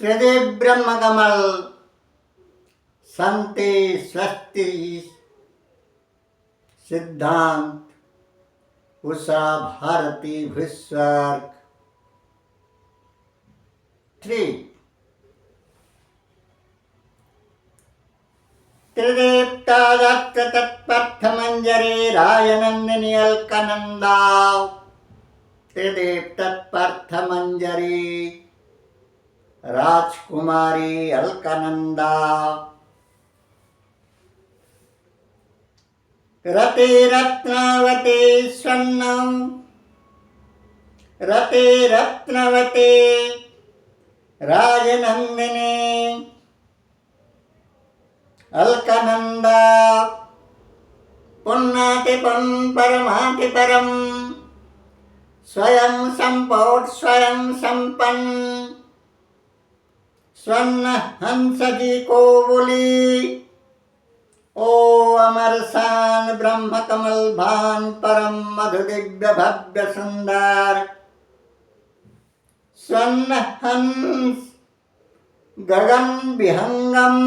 त्रिदे ब्रह्म कमल संते स्वस्ति सिद्धांत उषा भारती भूस्वर्ग 3 त्रिदेवतादत्र तत्पर्थमंजरे राजनंदिनी अलकनंदा त्रिदेव तत्पर्थमंजरी राजकुमारी अलकनंदा रते रत्नावते स्वर्णं रते रत्नवते राजनंदिनी अलकनंदा पुन्नाति पुन परमाति परम स्वयं संपोट स्वयं संपन्न स्वर्ण हंस जी को बोली ओ अमर शान ब्रह्म कमल भान परम मधु दिव्य भव्य सुंदर स्वर्ण हंस गगन विहंगम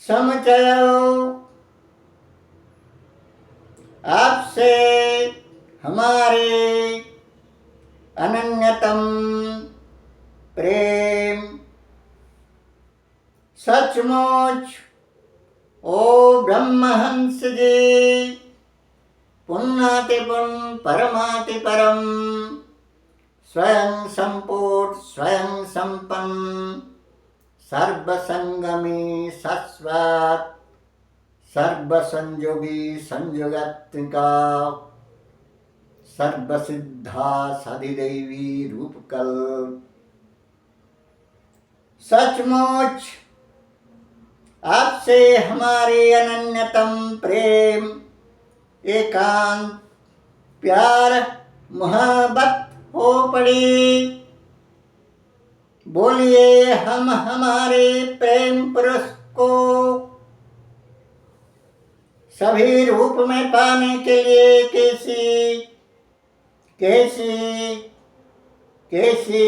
समुचयो आपसे हमारे अनन्यतम प्रेम सचमुच ओ ब्रह्महंस जी पुन्नाति पुन परमाति परम स्वयं संपूर्ण स्वयं संपन्न सर्वसंगमी शाश्वत सर्वसंयोगी संयोगात्मिका सर्वसिद्धा सदिदेवी रूपकल्प सचमुच आपसे हमारे अनन्यतम प्रेम एकांत प्यार मोहब्बत हो पड़ी। बोलिए हम हमारे प्रेम पुरुष को सभी रूप में पाने के लिए कैसी कैसी कैसी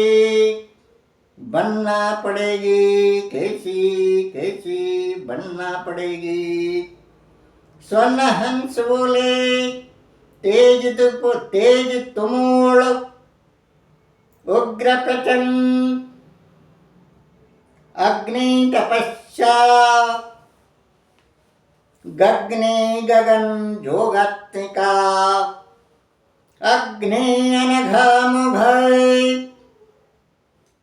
बनना पड़ेगी कैसी कैसी बनना पड़ेगी। स्वर्ण हंस बोले तेज तुमूल उग्र प्रचंड अग्नि तपस्या गग्नि गगन जोगात्मिका अग्नि अनघाम भय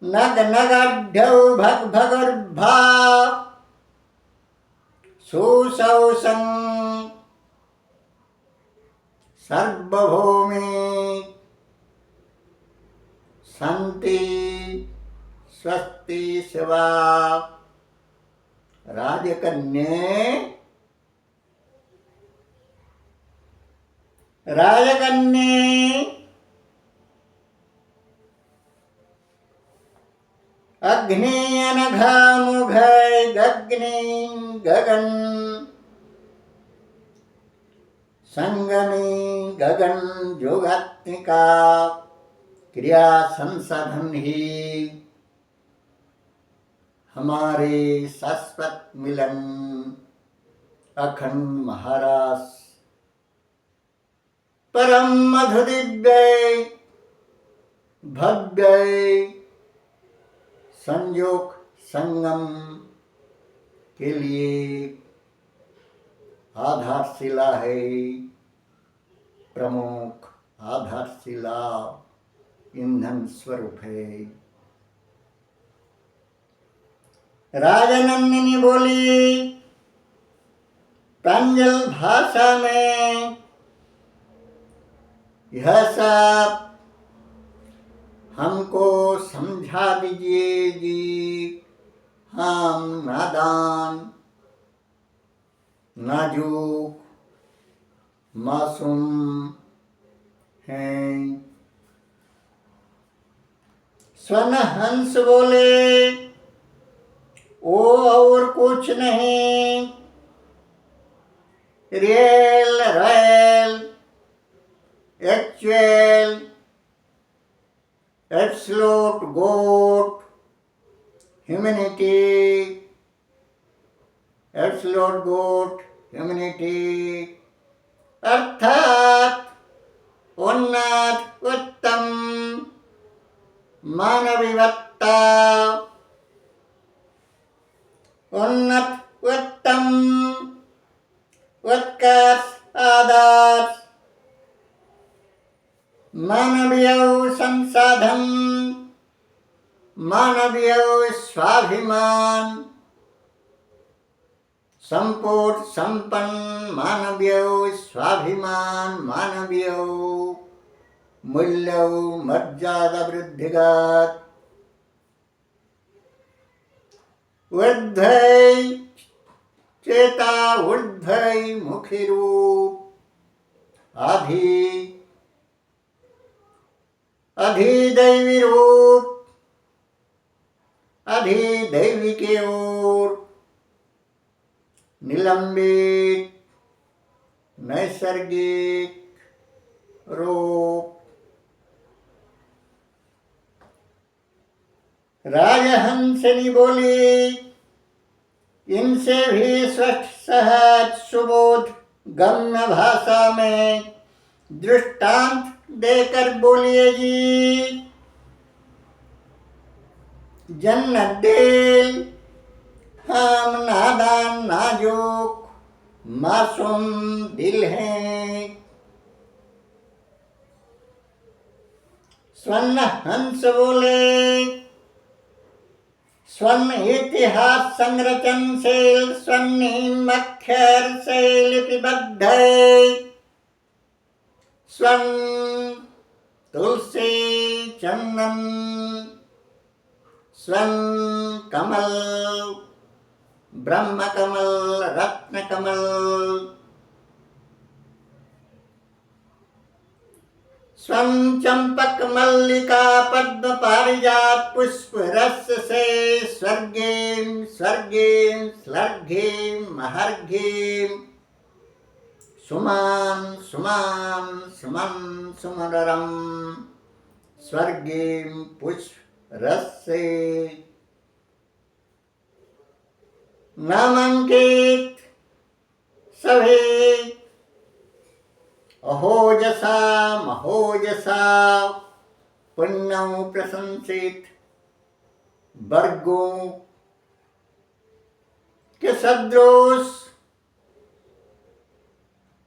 नग नगढ़ भग भगर्भा सुसौसं सर्वभूमि शांति स्वस्ति शिवा राजकन्ये अग्नि अनघामुघय गग्नि गगन संगमी गगन जोगात्मिका क्रिया संसाधन ही हमारे शाश्वत मिलन अखंड महाराज परम मधु दिव्य भव्य संयोग संगम के लिए आधारशिला है प्रमुख आधारशिला ईंधन स्वरूप है। राजनंदिनी बोली प्रांजल भाषा में यह सब हमको समझा दीजिए जी हम नादान नाजुक मासूम हैं। स्वर्ण हंस बोले ओ और कुछ नहीं real royal actual absolute good, humanity, absolute good, humanity, अर्थात उन्नत उत्तम मानवीयता, उन्नत उत्तम उत्कर्ष आदर्श, मानवीय संसाधन, मानवीय स्वाभिमान, संपूर्ण संपन्न मानवीय स्वाभिमान, मानवीय मूल्य मर्यादा वृद्धिगत ऊर्ध्वै चेता ऊर्ध्वै मुखी रूप अधिदैवी रूप, अधिदैवी की ओर निलंबित नैसर्गिक रूप। राजहंसिनी बोली, इनसे भी स्वस्थ सहज सुबोध गम्य भाषा में दृष्टांत देकर बोलिए जी। जन्नत दिल हम नादान नाजुक मासूम दिल हैं। स्वर्ण हंस बोले, स्वर्ण इतिहास संरचनशील स्वर्णिम अक्षर से लिपिबद्ध स्वर्ण तुलसी चंदन स्वर्ण कमल ब्रह्म कमल रत्न कमल स्वर्ण चंपक मल्लिका पद्म पारिजात पुष्प रस से स्वर्गीम स्वर्गीम स्लर्घीम महर्घीम सुमान सुमान सुमन सुमररम स्वर्गीम पुष्प रस से नामांकित सभी अहोजसा महोजसा पुण्यों प्रशंसित वर्गों के सदृश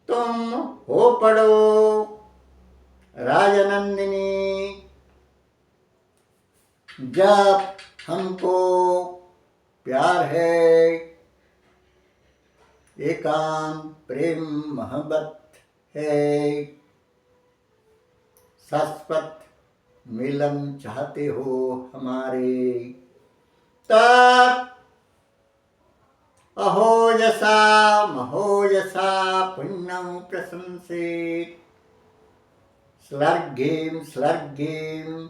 तुम हो पड़ो राजनंदिनी। जब हमको प्यार है, एकांत प्रेम मोहब्बत है, शाश्वत मिलन चाहते हो हमारे, तब अहोजसा महोजसा पुण्यं प्रशंसित स्लर्घीं स्लर्घीं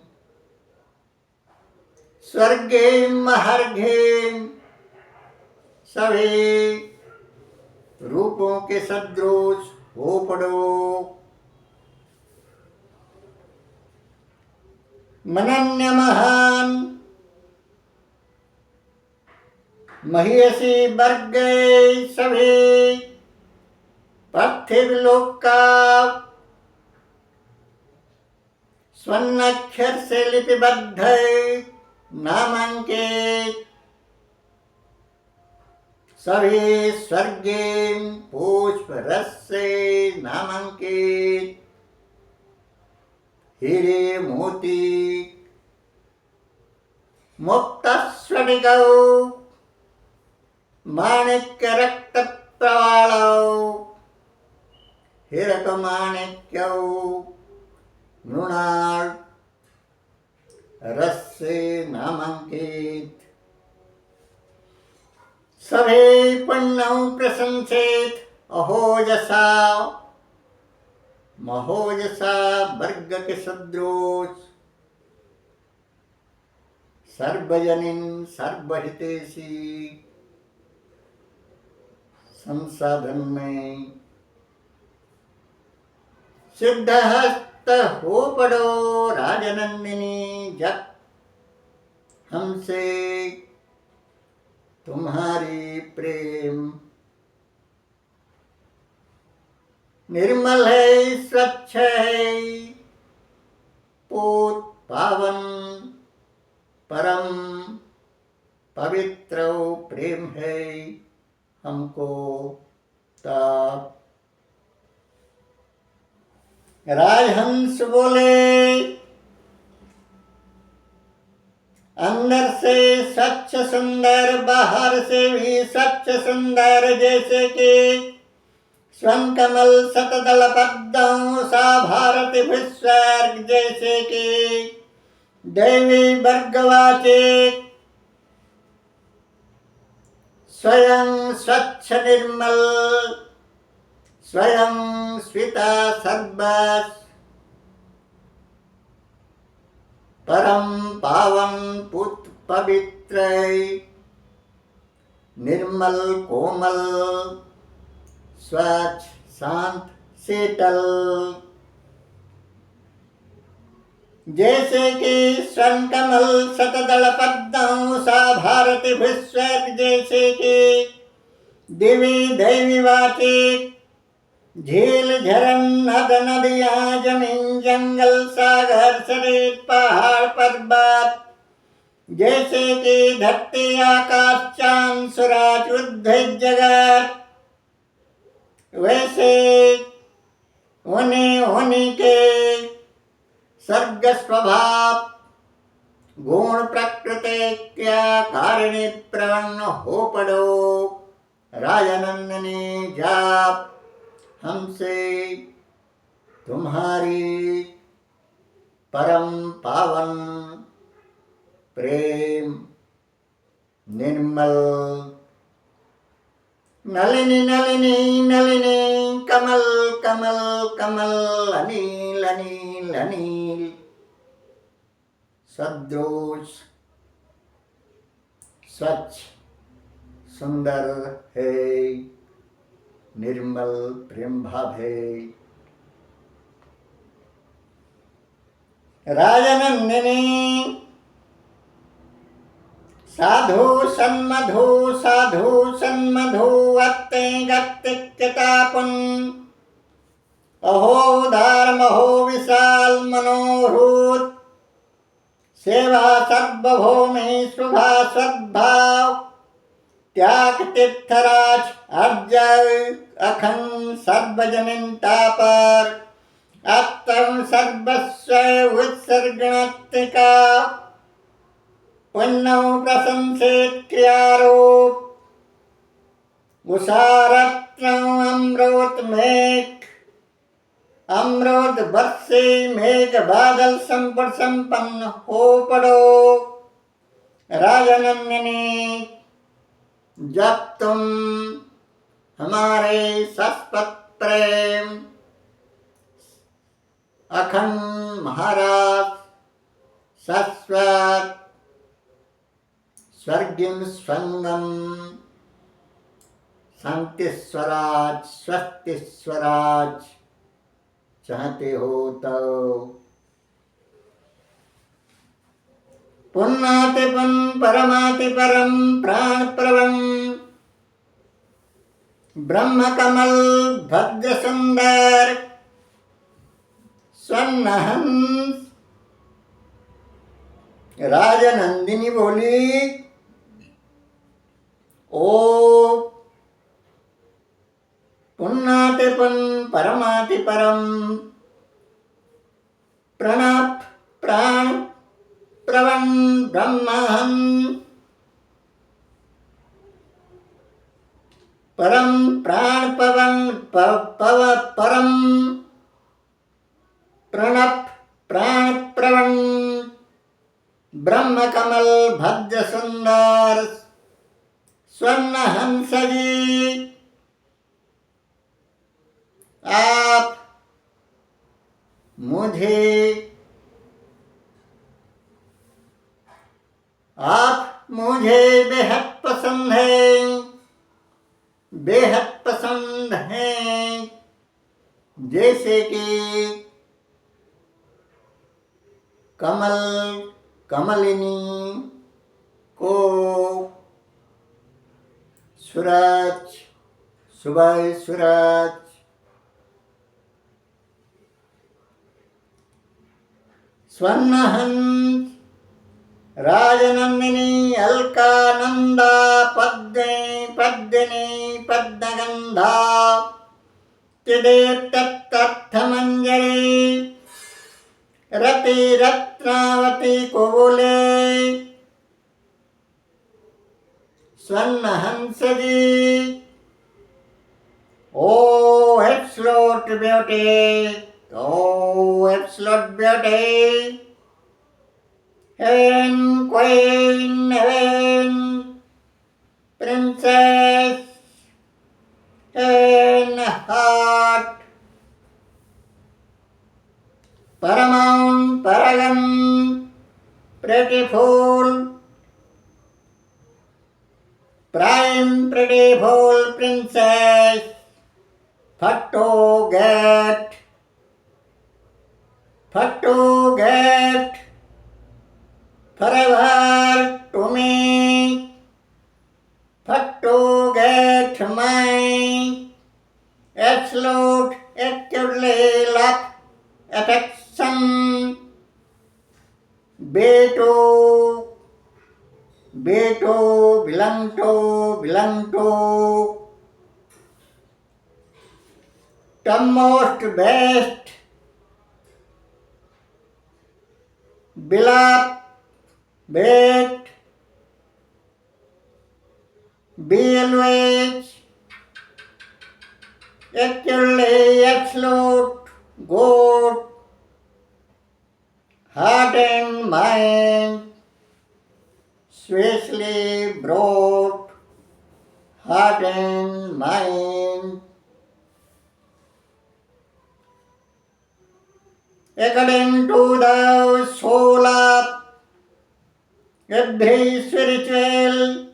स्वर्गीं महर्घीं सभी रूपों के सदृश हो पड़ो। मनन्य महान महिषी वर्ग गए सभी पार्थिव लोक का स्वर्णाक्षर से लिपिबद्ध नामांकित सभी स्वर्गीय पुष्प रस से नामांकित हीरे मोती मुक्त स्फटिकौ माणिक्य रक्त प्रवालौ हिरक माणिक्यौ मृणाल रस से नामांकित सभी पुण्यों प्रशंसित अहोजसा महोजसा वर्ग के सदृश सर्वजनीन सर्वहितैषी संसाधन में सिद्ध भक्त हो पड़ो राजनंदिनी, जब हमसे तुम्हारी प्रेम। निर्मल है, स्वच्छ है, पूत पावन, परम पवित्र प्रेम है हमको ताप। राजहंस बोले, अंदर से स्वच्छ सुंदर, बाहर से भी स्वच्छ सुंदर, जैसे कि स्वर्ण कमल शतदल पद्म सा भारत विस्वर्ग, जैसे कि दैवी वर्गवाचे स्वयं स्वच्छ निर्मल, स्वयं स्विता सर्वस, परम पावन पुत पवित्र, निर्मल कोमल स्वच्छ शांत शीतल, जैसे कि स्वर्ण कमल शतदल पद्म सा भारत विस्वर्ग, जैसे कि दिवी दैवी वाचिक झील झरन नद नदियां जमीन जंगल सागर सरित पहाड़ पर्वत, जैसे कि धरती आकाश चांद सूरज उद्भिद जगत, वैसे उन्हीं के सर्ग स्वभाव गुण प्रकृति क्या कारिणी प्रवन्न हो पड़ो राजनंदिनी, जाप हमसे तुम्हारी परम पावन प्रेम। निर्मल नलिनी नलिनी नलिनी, कमल कमल कमल, अनिल अनिल अनिल, सदोष स्वच्छ सुंदर है, निर्मल प्रेम भाव है। राजनंदिनी साधु सन्मधु, साधु सन्मधु, अत्ते गत्तिक्यतापुन, अहो उदार महो विशाल मनोहूत, सेवा सर्वभौमि शुभा सद्भाव, त्याग तीर्थराज अर्जय अखंड सर्वजनिता पर, आत्म सर्वस्व उत्सर्गणत्तिका, पुण्य प्रशंसित क्रियारूप, उषारत्न अमृत मेघ, अमृत वर्षे मेघ बादल संपन्न हो पड़ो राजनंदिनी, जब तुम हमारे शाश्वत प्रेम अखंड महाराज शाश्वत स्वर्गिम स्वंगम शांति स्वराज स्वस्ति स्वराज चाहते हो तो पुन्नातिपुन परमाति परम प्राण प्रवम, ब्रह्म कमल भद्र सुंदर स्वर्ण राजनंदिनी बोली, ओ पुन्नातिपुन परमाति परम प्रणव प्राण प्रवण ब्रह्महं परम प्राण पवन परम प्रणव प्राण प्रवण ब्रह्म कमल भद्र सुंदर स्वर्ण हंस जी, आप मुझे बेहद पसंद है, बेहद पसंद है, जैसे कि कमल कमलिनी को सूरज सुबह सूरज स्वर्णहंस राजनंदिनी अलकानंदा पद्मिनी पद्मिनी पद्मगंधा चिदेप्तर्थमंजरी रति रत्नावती को बोले Swarnahans ji O absolute beauty O absolute beauty Heaven, Queen, Heaven, Princess, Heaven, Heart, Paramount, Paragon, Prettyful, Prime Prettyful Princess, Photo get forever to me, to get my absolute, actively love, affection, be to, belong to, the most best, beloved, bet, be always, actually, absolute, good, heart and mind, swiftly brought, heart and mind, according to the soul of every spiritual,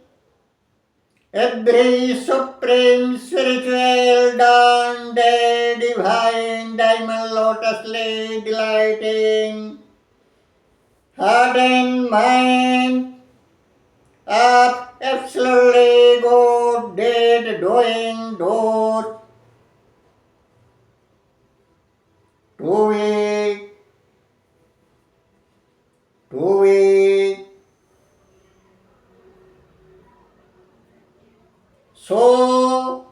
every supreme spiritual dawn day divine diamond lotusly delighting heart and mind of absolutely good deed doing doors to we so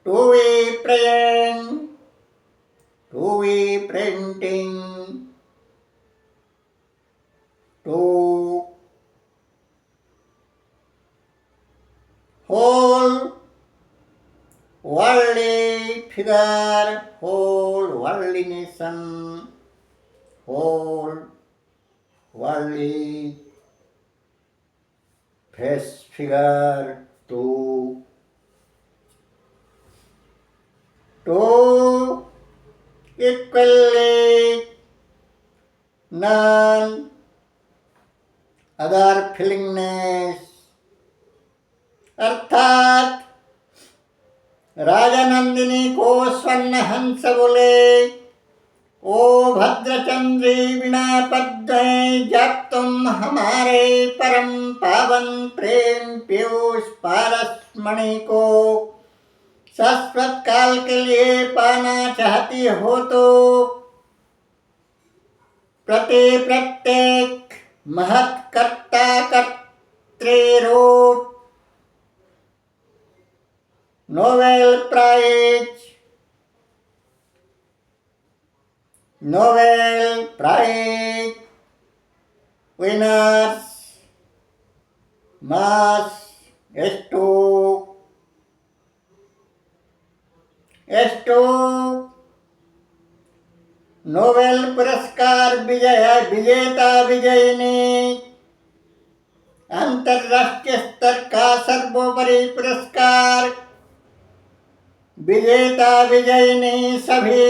to we praying, to we printing, to whole worldly figure, whole worldly nation, whole worldly face figure to equally none other feelingness अर्थात राजनंदिनी को स्वर्णहंस बोले ओ भद्रचंद्री बिना पद्मे जब तुम हमारे परम पावन प्रेम पीयूष पारसमणि को शाश्वत काल के लिए पाना चाहती हो तो प्रत्येक महत् कर्ता कर्तृरूप Nobel prize winners must Nobel पुरस्कार विजेता विजयिनी अंतर्राष्ट्रीय स्तर का सर्वोपरि पुरस्कार विजेता विजयिनी सभी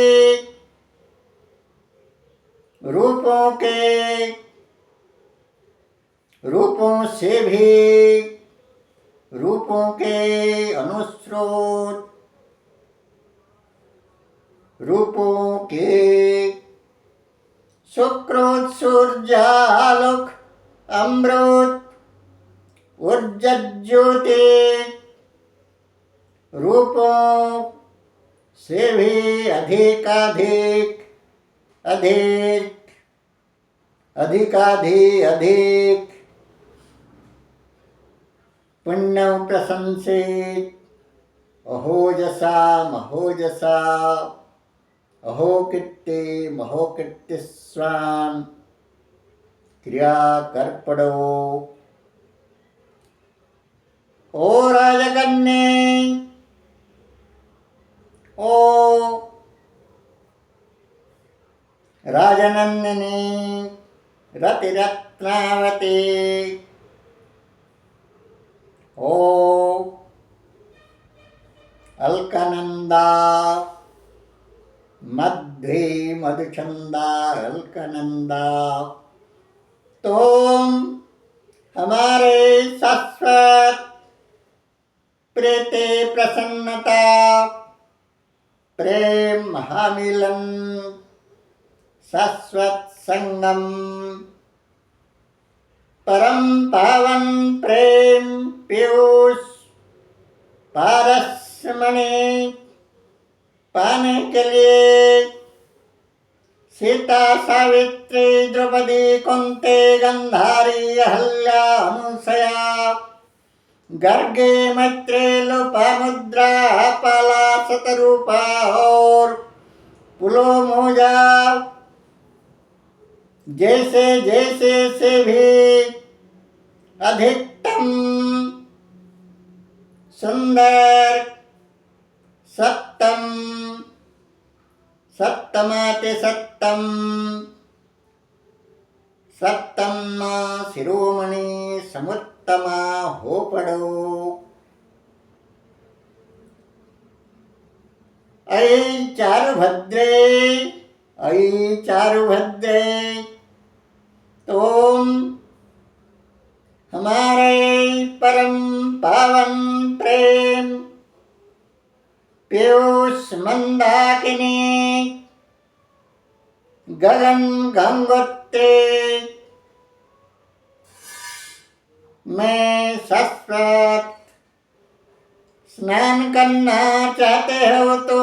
रूपों से भी रूपों के अनुस्रोत रूपों के सुकृत सूर्यालोक अमृत ऊर्जा ज्योति रूपों से भी अधिकाधिक अधिक अधिकाधिक पुण्य प्रशंसित अहोजसा महोजसा अहो कीर्ति महो कीर्ति स्वान क्रिया कर्पणो ओ राजकन्ये ओ राजनंदिनी रतिरत्नावती ओ अलकनंदा मध्वी मधुचंदा अलकनंदा तुम हमारे शाश्वत प्रीति प्रसन्नता प्रेम महामिलन शाश्वत संगम परम पावन प्रेम पीयूष पारसमणि पाने के लिए सीता सावित्री द्रौपदी कुंती गंधारी अहल्या अनुसया गर्गे मैत्री लोपामुद्रा पाला शतरूपा और पुलोमोजा जैसे जैसे से भी अधिकतम सुंदर सत्तम सत्तमाते सत्तम सत्तम शिरोमणि समुत्तमा हो पड़ो ऐ चारुभद्रे ऐ चारुभद्रे तुम हमारे परम पावन प्रेम पीयूष मंदाकिनी गगन गंगोत्री में शाश्वत स्नान करना चाहते हो तो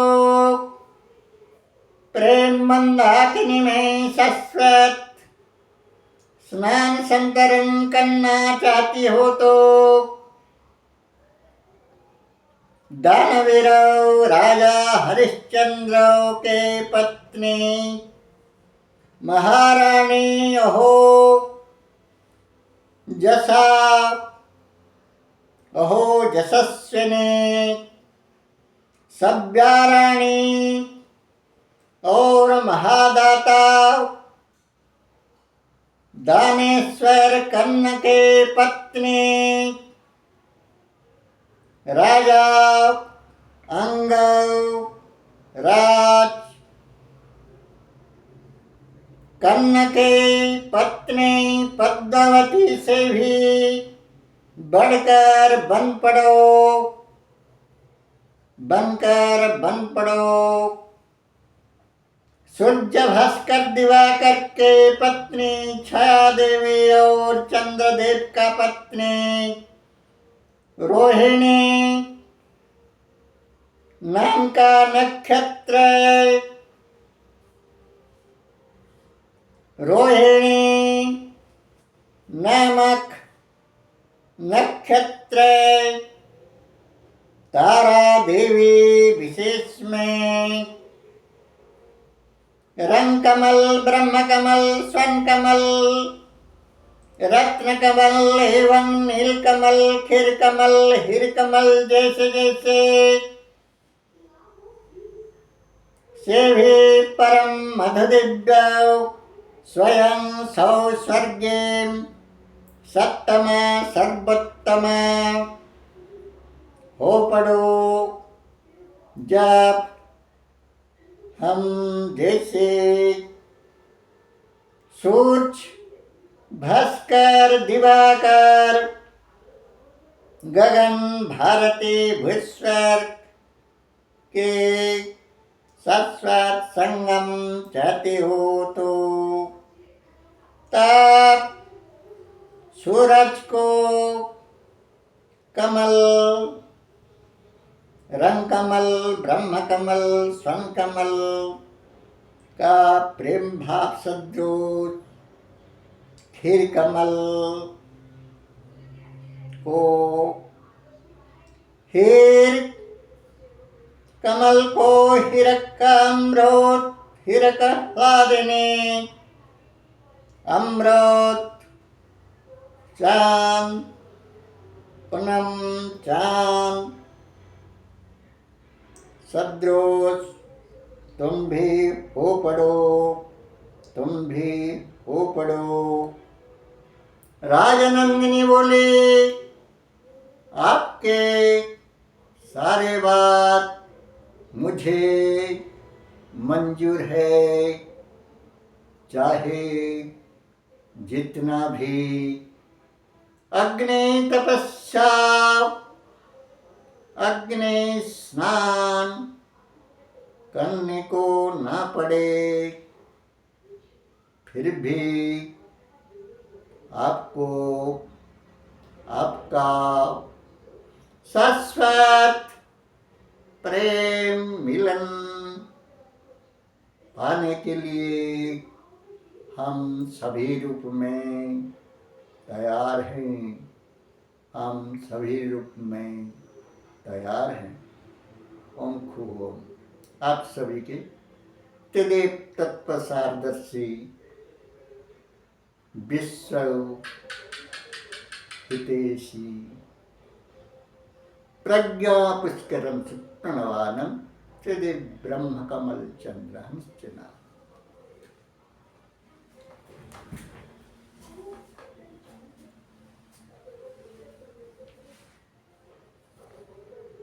प्रेम मंदाकिनी में शाश्वत स्नान संतरण करना चाहती हो तो दानवीर राजा हरिश्चंद्र के पत्नी महारानी अहो जसा अहो यशस्विनी सभ्याराणी और महादाता दानेश्वर कर्ण के पत्नी राजा अंग राज कर्ण के पत्नी पद्मावती से भी बढ़कर बनकर बन पड़ो सूर्य भास्कर दिवाकर के पत्नी छाया देवी और चंद्रदेव का पत्नी रोहिणी नाम का नक्षत्र रोहिणी नामक नक्षत्र तारा देवी विशेष में रंग कमल ब्रह्म कमल स्वर्ण कमल रत्न कमल एवं नील कमल खीर कमल हीर कमल जैसे जैसे से भी परम मधुदिव्य स्वयं सौ स्वर्गे सत्तमा सर्वोत्तमा हो पड़ो जब हम जैसे सूर्य भास्कर दिवाकर गगन भारती भूस्वर के शाश्वत संगम चाहते हो तो तब सूरज को कमल, रंग कमल, ब्रह्म कमल, स्वर्ण कमल का प्रेम भाव सदृश खीर कमल को, हीर कमल को हीरक का अमृत, हीरक आह्लादिनी अमृत चांद, पूनम चांद सदृश तुम भी हो पड़ो, तुम भी हो पड़ो। राजनंदिनी बोली, आपके सारे बात मुझे मंजूर है, चाहे जितना भी अग्नि तपस्या, अग्नि स्नान करने को ना पड़े, फिर भी आपको आपका शाश्वत प्रेम मिलन पाने के लिए हम सभी रूप में तैयार हैं, हम सभी रूप में तैयार हैं। ओम खूब ओम। आप सभी के त्रिदेव तत्व सारदर्शी विश्व हितेशी प्रज्ञा पुष्करम प्रणवानम त्रिदेव ब्रह्म कमल चंद्र